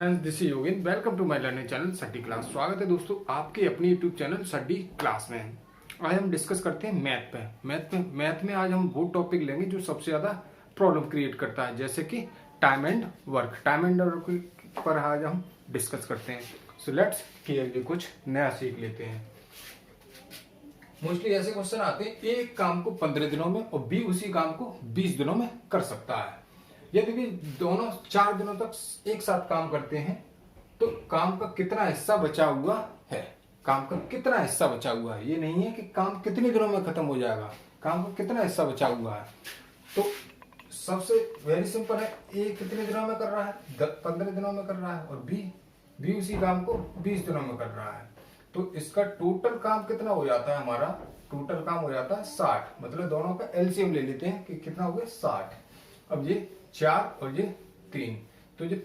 This is Yogin, welcome to my learning channel Saddi class. स्वागत है दोस्तों आपके अपनी यूट्यूब चैनल सड्डी क्लास में। आज हम डिस्कस करते हैं मैथ में आज हम वो टॉपिक लेंगे जो सबसे ज्यादा प्रॉब्लम क्रिएट करता है, जैसे कि टाइम एंड वर्क पर आज हम डिस्कस करते हैं। सो लेट्स क्लियरली कुछ नया सीख लेते हैं। मोस्टली ऐसे क्वेश्चन आते हैं, एक काम को 15 दिनों में और बी उसी काम को 20 दिनों में कर सकता है। यदि भी दोनों 4 दिनों तक एक साथ काम करते हैं तो काम का कितना हिस्सा बचा हुआ है, काम का कितना हिस्सा बचा हुआ है। ये नहीं है कि काम कितने दिनों में खत्म हो जाएगा, काम का कितना हिस्सा बचा हुआ है। तो सबसे वेरी सिंपल है, ए कितने दिनों में कर रहा है, 15 दिनों में कर रहा है, और बी उसी काम को 20 दिनों में कर रहा है। तो इसका टोटल काम कितना हो जाता है, हमारा टोटल काम हो जाता है 60। मतलब दोनों का एलसीएम ले लेते हैं कि कितना हो गया 60। अब ये 4 और ये 3, तो ये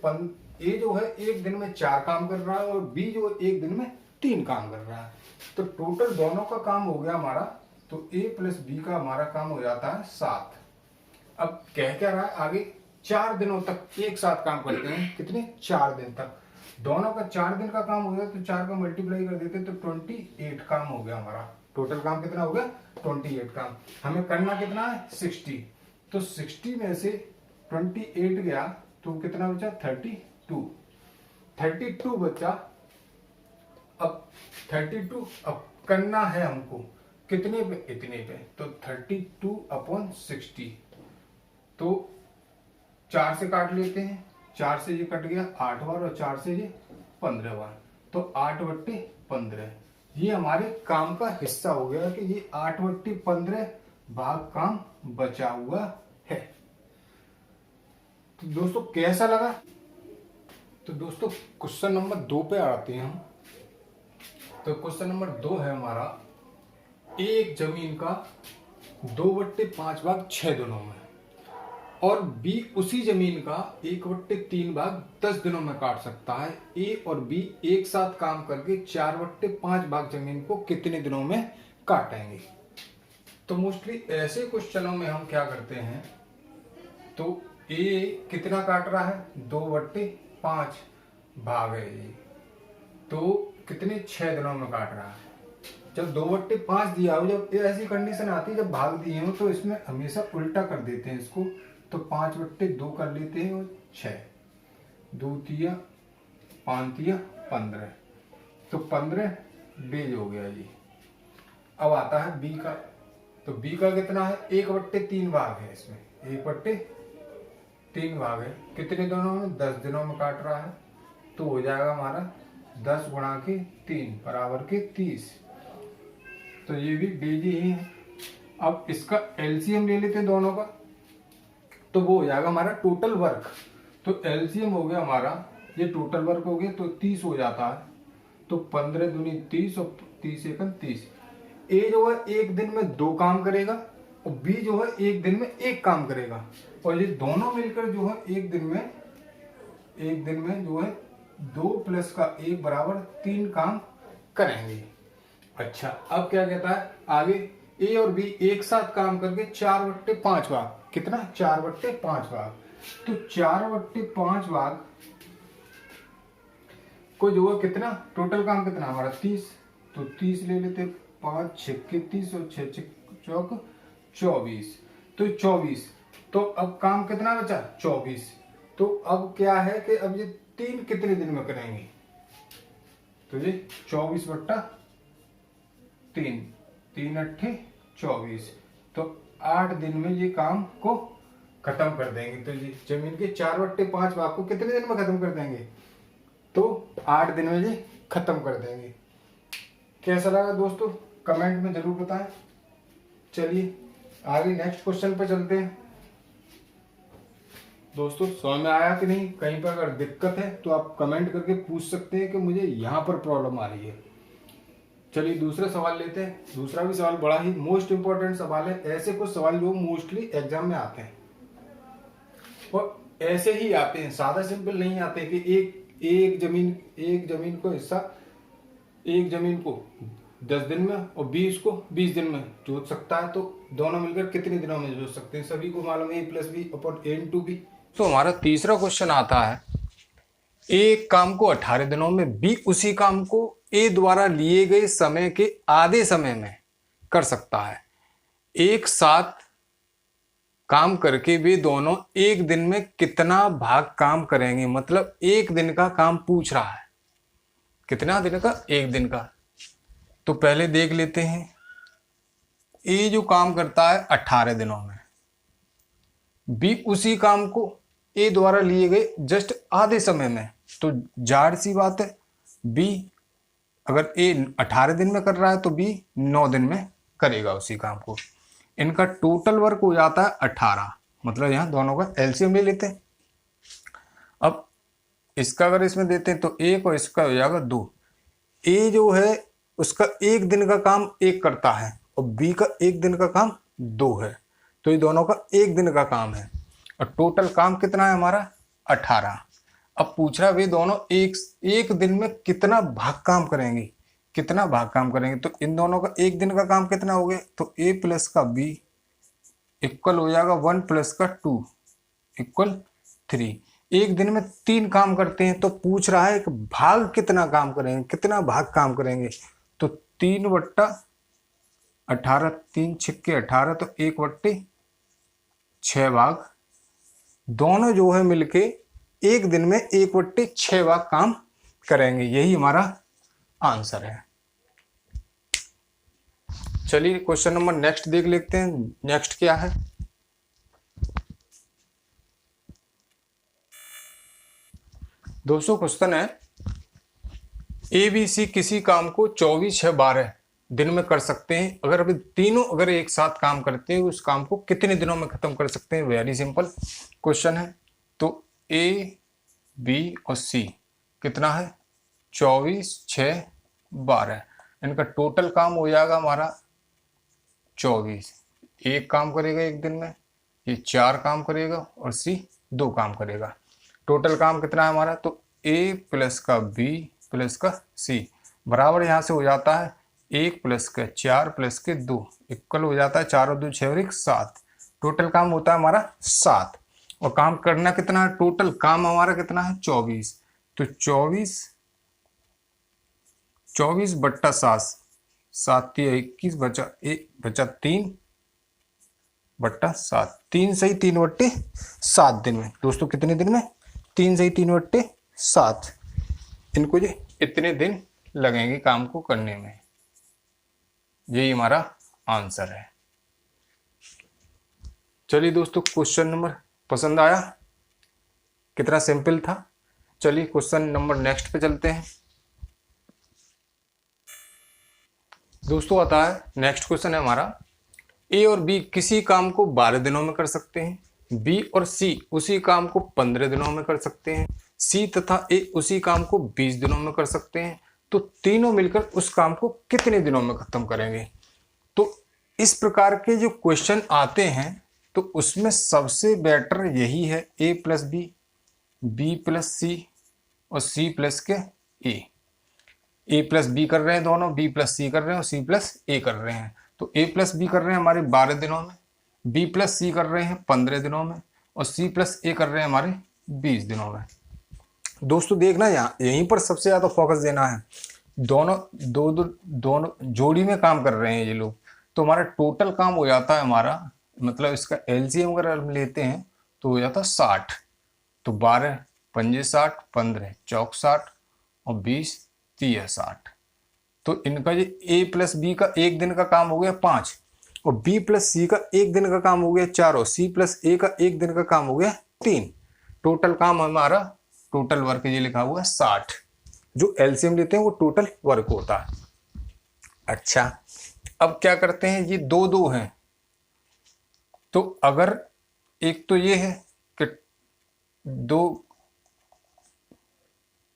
जो है एक दिन में 4 काम कर रहा है और बी जो एक दिन में 3 काम कर रहा है। तो टोटल दोनों का काम हो गया हमारा, तो ए प्लस बी का हमारा काम हो जाता है 7। अब कह क्या रहा है आगे, 4 दिनों तक एक साथ काम करते हैं, कितने 4 दिन तक। दोनों का 4 दिन का काम हो गया तो 4 का मल्टीप्लाई कर देते तो 28 काम हो गया हमारा। टोटल काम कितना हो गया 28 काम। हमें करना कितना है 60, तो 60 में से 28 गया तो कितना बचा 32 बचा। अब 32 अब करना है हमको कितने पे, इतने पे, तो 32/60। तो 4 से काट लेते हैं, 4 से ये कट गया 8 बार और 4 से ये 15 बार, तो 8/15 ये हमारे काम का हिस्सा हो गया कि ये 8/15 भाग काम बचा हुआ है। तो दोस्तों कैसा लगा। तो दोस्तों क्वेश्चन नंबर 2 पे आते हैं हम। तो क्वेश्चन नंबर 2 है हमारा, एक जमीन का 2/5 भाग 6 दिनों में और बी उसी जमीन का 1/3 भाग 10 दिनों में काट सकता है। ए और बी एक साथ काम करके 4/5 भाग जमीन को कितने दिनों में काटेंगे। तो मोस्टली ऐसे क्वेश्चनों में हम क्या करते हैं, तो ए कितना काट रहा है 2/5 भाग है ये, तो कितने 6 दिनों में काट रहा है। जब 2/5 दिया हो, जब ऐसी कंडीशन आती है जब भाग दिए हो तो इसमें हमेशा उल्टा कर देते हैं इसको, तो 5/2 कर लेते हैं और 6, 2 तिया 5 तिया 15, तो 15 डेज हो गया ये। अब आता है बी का, तो बी का कितना है 1/3 भाग है, इसमें 1/3 भाग है, कितने दिनों में 10 दिनों में काट रहा है। तो हो जाएगा हमारा 10 गुणा के 3 बराबर के 30, तो ये भी डेज ही है। अब इसका एलसीएम ले लेते हैं दोनों का, तो वो हो जाएगा हमारा टोटल वर्क। तो एलसीएम हो गया हमारा, ये टोटल वर्क हो गया तो 30 हो जाता है, तो 15 दूनी 30 और 30 एकम 30। ए जो है एक दिन में 2 काम करेगा और बी जो है एक दिन में 1 काम करेगा, और ये दोनों मिलकर जो है एक दिन में जो है 2 + 1 बराबर 3 काम करेंगे। अच्छा अब क्या कहता है आगे, ए और बी एक साथ काम करके 4/5 भाग, कितना 4/5 भाग, तो 4/5 भाग को जो है कितना टोटल काम कितना हमारा 30, तो 30 ले लेते, 5 6 30 और 6 चौक 24, तो 24। तो अब काम कितना बचा 24। तो अब क्या है कि अब ये 3 कितने दिन में करेंगे, तो ये 24/3, 3 8 24, तो 8 दिन में ये काम को खत्म कर देंगे। तो ये जमीन के 4/5 भाग को कितने दिन में खत्म कर देंगे, तो 8 दिन में ये खत्म कर देंगे। कैसा लगा दोस्तों कमेंट में जरूर बताएं। चलिए आगे नेक्स्ट क्वेश्चन पे चलते हैं। दोस्तों समझ में आया कि नहीं, कहीं पर अगर दिक्कत है तो आप कमेंट करके पूछ सकते हैं कि मुझे यहाँ पर प्रॉब्लम आ रही है। चलिए दूसरा सवाल लेते हैं। दूसरा भी सवाल बड़ा ही मोस्ट इंपॉर्टेंट सवाल है। ऐसे कुछ सवाल जो मोस्टली एग्जाम में आते हैं और ऐसे ही आते हैं, सादा सिंपल नहीं आते कि एक जमीन को हिस्सा, एक जमीन को 10 दिन में और 20 को 20 दिन में जोत सकता है, तो दोनों मिलकर कितने दिनों में जोत सकते हैं। सभी को मालूम है a + b/a × b। तो हमारा तीसरा क्वेश्चन आता है, एक काम को 18 दिनों में, बी उसी काम को ए द्वारा लिए गए समय के आधे समय में कर सकता है। एक साथ काम करके वे दोनों एक दिन में कितना भाग काम करेंगे, मतलब एक दिन का काम पूछ रहा है। कितना दिन का? एक दिन का। तो पहले देख लेते हैं, ए जो काम करता है 18 दिनों में, बी उसी काम को ए द्वारा लिए गए जस्ट आधे समय में, तो जाहिर सी बात है बी, अगर ए 18 दिन में कर रहा है तो बी 9 दिन में करेगा उसी काम को। इनका टोटल वर्क हो जाता है 18, मतलब यहां दोनों का एलसीएम ले लेते हैं। अब इसका अगर इसमें देते हैं तो एक और इसका हो जाएगा 2। ए जो है उसका एक दिन का काम एक करता है और बी का एक दिन का काम 2 है, तो ये दोनों का एक दिन का काम है और टोटल काम कितना है हमारा? 18। अब पूछ रहा है वे दोनों एक दिन में कितना भाग काम करेंगे, कितना भाग काम करेंगे। तो इन दोनों का एक दिन का काम कितना हो गया? तो ए प्लस का बी इक्वल हो जाएगा 1 प्लस का 2 इक्वल 3। एक दिन में 3 काम करते हैं, तो पूछ रहा है कि भाग कितना काम करेंगे, कितना भाग काम करेंगे। तो 3/18, 3 छिक्के 18, तो 1/6 भाग। दोनों जो है मिलके एक दिन में 1/6 भाग काम करेंगे। यही हमारा आंसर है। चलिए क्वेश्चन नंबर नेक्स्ट देख लेते हैं। नेक्स्ट क्या है? दोस्तों क्वेश्चन है, ए बी सी किसी काम को 24 या 12 दिन में कर सकते हैं। अगर अभी तीनों अगर एक साथ काम करते हैं उस काम को कितने दिनों में खत्म कर सकते हैं? वेरी सिंपल क्वेश्चन है। तो ए बी और सी कितना है? 24, 6, 12। इनका टोटल काम हो जाएगा हमारा 24। एक काम करेगा एक दिन में, ये 4 काम करेगा और सी 2 काम करेगा। टोटल काम कितना है हमारा? तो ए प्लस का बी प्लस का सी बराबर यहाँ से हो जाता है 1 प्लस का 4 प्लस के 2 इक्वल हो जाता है 4 और 2 6 और 1 7। टोटल काम होता है हमारा 7 और काम करना कितना है? टोटल काम हमारा कितना है? 24। तो 24 बट्टा 7, 7 या 21 बचा 1 बचा 3 बट्टा 7, 3 सही 3/7 दिन में। दोस्तों कितने दिन में? 3 सही 3/7। इनको ये इतने दिन लगेंगे काम को करने में। यही हमारा आंसर है। चलिए दोस्तों क्वेश्चन नंबर पसंद आया? कितना सिंपल था। चलिए क्वेश्चन नंबर नेक्स्ट पे चलते हैं। दोस्तों आता है नेक्स्ट क्वेश्चन है हमारा, ए और बी किसी काम को 12 दिनों में कर सकते हैं, बी और सी उसी काम को 15 दिनों में कर सकते हैं, सी तथा ए उसी काम को 20 दिनों में कर सकते हैं। तो तीनों मिलकर उस काम को कितने दिनों में खत्म करेंगे? तो इस प्रकार के जो क्वेश्चन आते हैं तो उसमें सबसे बेटर यही है, ए प्लस बी प्लस सी और सी प्लस के ए प्लस बी कर रहे हैं दोनों, बी प्लस सी कर रहे हैं और सी प्लस ए कर रहे हैं। तो ए प्लस बी कर रहे हैं हमारे 12 दिनों में, बी प्लस सी कर रहे हैं 15 दिनों में और सी प्लस ए कर रहे हैं हमारे 20 दिनों में। दोस्तों देखना यहीं पर सबसे ज़्यादा फोकस देना है। दोनों जोड़ी में काम कर रहे हैं ये लोग, तो हमारा टोटल काम हो जाता है हमारा, मतलब इसका एलसीएम अगर हम लेते हैं तो हो जाता है 60। तो 12 पंजे 60, 15 चौक 60 और 20 30 60। तो इनका ये ए प्लस बी का एक दिन का काम हो गया 5 और बी प्लस सी का एक दिन का काम हो गया 4 और सी प्लस ए का एक दिन का काम हो गया 3। टोटल काम हमारा, टोटल वर्क ये लिखा हुआ है 60। जो एलसीएम लेते हैं वो टोटल वर्क होता है। अच्छा अब क्या करते हैं, ये 2 हैं, तो अगर एक तो ये है कि 2,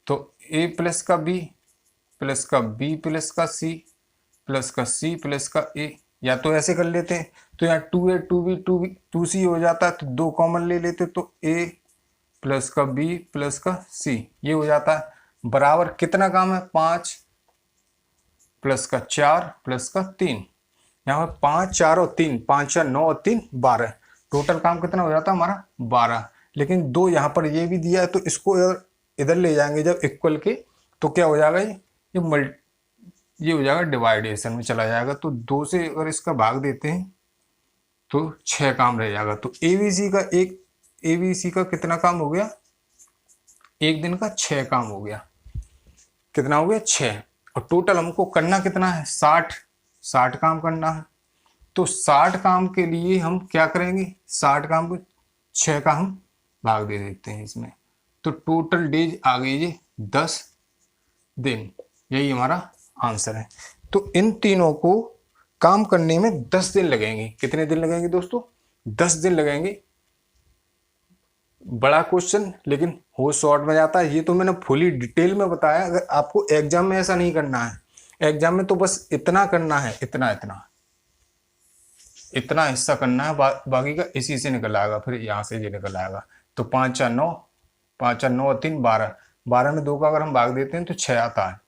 तो ए प्लस का बी प्लस का बी प्लस का सी प्लस का सी प्लस का ए, या तो ऐसे कर लेते हैं तो यहाँ 2A 2B 2C हो जाता है, तो 2 कॉमन ले लेते तो ए प्लस का बी प्लस का सी ये हो जाता है। बराबर कितना काम है? 5 प्लस का 4 प्लस का 3। यहाँ पर 5 4 और 3, 5 4 9 और 3 12। टोटल काम कितना हो जाता है हमारा? 12। लेकिन 2 यहाँ पर ये भी दिया है तो इसको अगर इधर ले जाएंगे जब इक्वल के, तो क्या हो जाएगा, ये हो जाएगा डिवाइडेशन में चला जाएगा। तो 2 से अगर इसका भाग देते हैं तो 6 काम रह जाएगा। तो एबीसी का कितना काम हो गया, एक दिन का 6 काम हो गया। कितना हो गया, 6। और टोटल हमको करना कितना है, 60 काम करना है। तो 60 काम के लिए हम क्या करेंगे, 60 काम को 6 का हम भाग दे देते हैं इसमें। तो टोटल डेज आ गई ये 10 दिन। यही हमारा आंसर है। तो इन तीनों को काम करने में 10 दिन लगेंगे। कितने दिन लगेंगे दोस्तों, 10 दिन लगेंगे। बड़ा क्वेश्चन लेकिन हो शॉर्ट में जाता है। ये तो मैंने फुली डिटेल में बताया। अगर आपको एग्जाम में ऐसा नहीं करना है, एग्जाम में तो बस इतना करना है, इतना हिस्सा करना है, बाकी का इसी से निकल आएगा, फिर यहाँ से ये निकल आएगा। तो 5 4 9, 5 4 9 3 12, 12 में 2 का अगर हम भाग देते हैं तो 6 आता है,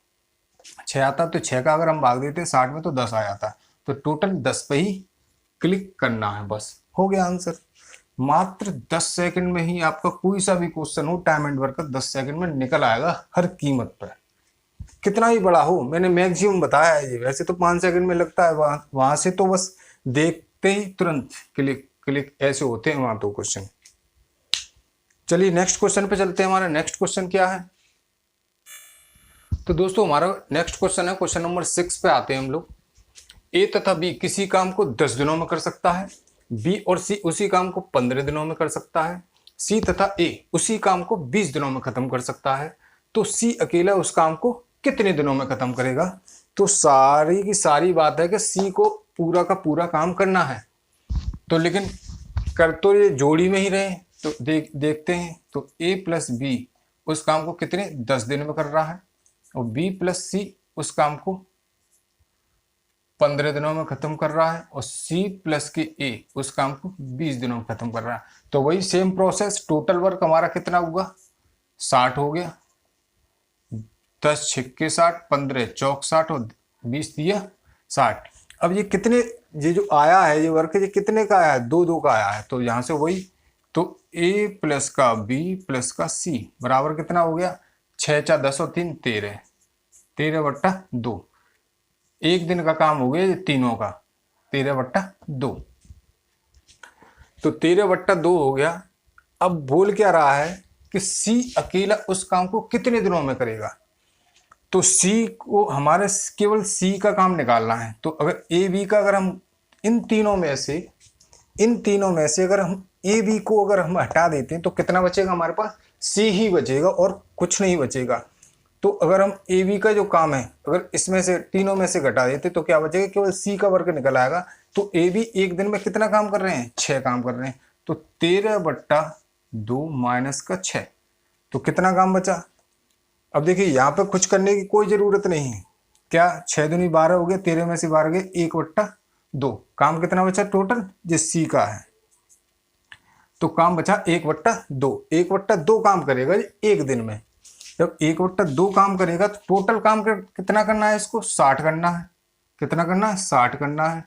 6 आता है। तो 6 का अगर हम भाग देते हैं 60 में तो 10 आ जाता है। तो टोटल 10 पे ही क्लिक करना है, बस हो गया आंसर। मात्र 10 सेकंड में ही आपका कोई सा भी क्वेश्चन हो टाइम एंड वर्क का 10 सेकंड में निकल आएगा हर कीमत पर, कितना ही बड़ा हो। मैंने मैक्सिमम बताया है ये, वैसे तो 5 सेकंड में लगता है। वहां से तो बस देखते ही तुरंत क्लिक क्लिक ऐसे होते हैं वहां तो क्वेश्चन। चलिए नेक्स्ट क्वेश्चन पे चलते हैं। हमारा नेक्स्ट क्वेश्चन क्या है, तो दोस्तों हमारा नेक्स्ट क्वेश्चन है क्वेश्चन नंबर 6 पे आते हैं हम लोग। ए तथा बी किसी काम को 10 दिनों में कर सकता है, बी और सी उसी काम को 15 दिनों में कर सकता है, सी तथा ए उसी काम को 20 दिनों में खत्म कर सकता है। तो सी अकेला उस काम को कितने दिनों में खत्म करेगा। तो सारी की सारी बात है कि सी को पूरा का पूरा काम करना है, तो लेकिन कर तो ये जोड़ी में ही रहे। तो देखते हैं। तो ए प्लस बी उस काम को कितने 10 दिन में कर रहा है, और बी प्लस सी उस काम को 15 दिनों में खत्म कर रहा है, और सी प्लस के ए उस काम को 20 दिनों में खत्म कर रहा है। तो वही सेम प्रोसेस, टोटल वर्क हमारा कितना हुआ, 60 हो गया। 10 छक्के 60, 15 चौक 60 और 20 दिया 60। अब ये कितने, ये जो आया है ये वर्क, ये कितने का आया है, 2 का आया है। तो यहां से वही, तो ए प्लस का बी प्लस का सी बराबर कितना हो गया, 6 4 10 और 3 13, 13/2। एक दिन का काम हो गया ये तीनों का, 13/2। तो 13/2 हो गया। अब बोल क्या रहा है कि सी अकेला उस काम को कितने दिनों में करेगा। तो सी को हमारे केवल सी का काम निकालना है। तो अगर ए बी का, अगर हम इन तीनों में से अगर हम ए बी को अगर हम हटा देते हैं तो कितना बचेगा हमारे पास, सी ही बचेगा और कुछ नहीं बचेगा। तो अगर हम ए बी का जो काम है अगर इसमें से तीनों में से घटा देते तो क्या बचेगा, केवल सी का वर्क निकल आएगा। तो ए बी एक दिन में कितना काम कर रहे हैं, 6 काम कर रहे हैं। तो 13/2 माइनस का 6, तो कितना काम बचा। अब देखिए यहाँ पे कुछ करने की कोई जरूरत नहीं है। क्या 6 दूनी 12 हो गया, 13 में से 12 गए, 1/2 काम कितना बचा टोटल, जिस सी का है। तो काम बचा 1/2, 1/2 काम करेगा एक दिन में। जब 1/2 काम करेगा तो टोटल काम कितना करना है, इसको 60 करना है। कितना करना है, 60 करना है।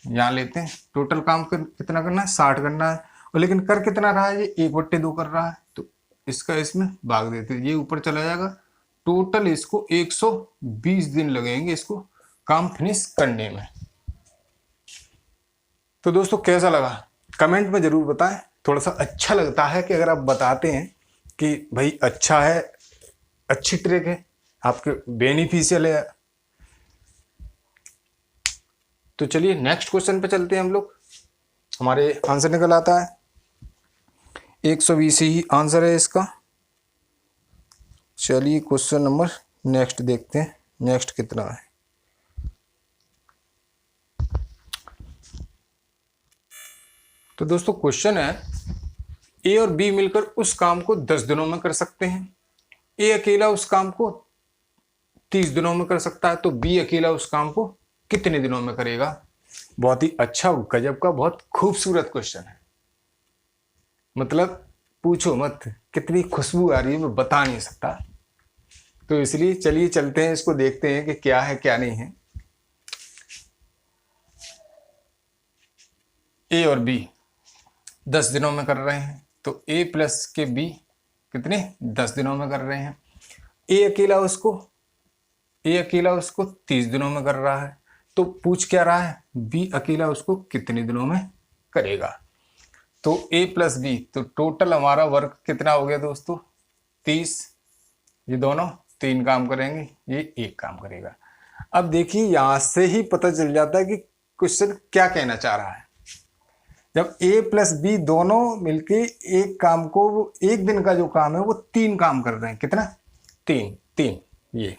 यहाँ लेते हैं, टोटल काम कितना करना है, 60 करना है। और लेकिन कर कितना रहा है, ये 1/2 कर रहा है। तो इसका इसमें भाग देते हैं, ये ऊपर चला जाएगा। टोटल इसको 120 दिन लगेंगे इसको काम फिनिश करने में। तो दोस्तों कैसा लगा कमेंट में जरूर बताएं। थोड़ा सा अच्छा लगता है कि अगर आप बताते हैं कि भाई अच्छा है, अच्छी ट्रिक है, आपके बेनिफिशियल है। तो चलिए नेक्स्ट क्वेश्चन पे चलते हैं हम लोग। हमारे आंसर निकल आता है 120 ही आंसर है इसका। चलिए क्वेश्चन नंबर नेक्स्ट देखते हैं, नेक्स्ट कितना है। तो दोस्तों क्वेश्चन है, ए और बी मिलकर उस काम को 10 दिनों में कर सकते हैं। ए अकेला उस काम को 30 दिनों में कर सकता है। तो बी अकेला उस काम को कितने दिनों में करेगा। बहुत ही अच्छा, गजब का, बहुत खूबसूरत क्वेश्चन है। मतलब पूछो मत, कितनी खुशबू आ रही है मैं बता नहीं सकता। तो इसलिए चलिए चलते हैं, इसको देखते हैं कि क्या है क्या नहीं है। ए और बी 10 दिनों में कर रहे हैं। तो ए प्लस के बी कितने 10 दिनों में कर रहे हैं। ए अकेला उसको 30 दिनों में कर रहा है। तो पूछ क्या रहा है, बी अकेला उसको कितने दिनों में करेगा। तो ए प्लस बी, तो टोटल हमारा वर्क कितना हो गया दोस्तों 30। ये दोनों 3 काम करेंगे, ये 1 काम करेगा। अब देखिए यहां से ही पता चल जाता है कि क्वेश्चन क्या कहना चाह रहा है। जब ए प्लस बी दोनों मिलके एक काम को, वो एक दिन का जो काम है वो 3 काम कर रहे हैं। कितना 3। ये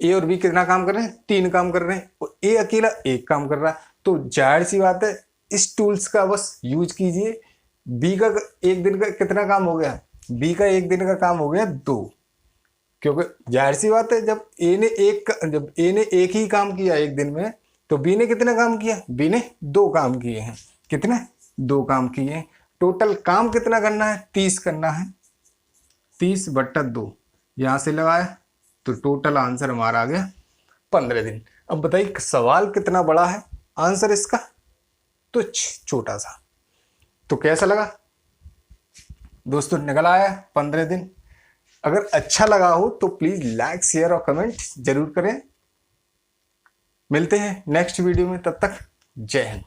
ए और बी कितना काम कर रहे हैं 3 काम कर रहे हैं, और ए अकेला 1 काम कर रहा है। तो जाहिर सी बात है इस टूल्स का बस यूज कीजिए। बी का एक दिन का कितना काम हो गया, बी का एक दिन का काम हो गया 2, क्योंकि जाहिर सी बात है जब ए ने एक ही काम किया एक दिन में, तो बी ने कितना काम किया, बी ने 2 काम किए हैं। कितने 2 काम किए हैं। टोटल काम कितना करना है 30 करना है, 30/2 यहां से लगाया तो टोटल आंसर हमारा आ गया 15 दिन। अब बताइए सवाल कितना बड़ा है, आंसर इसका तो छोटा सा। तो कैसा लगा दोस्तों, निकल आया 15 दिन। अगर अच्छा लगा हो तो प्लीज लाइक शेयर और कमेंट जरूर करें। मिलते हैं नेक्स्ट वीडियो में, तब तक जय हिंद।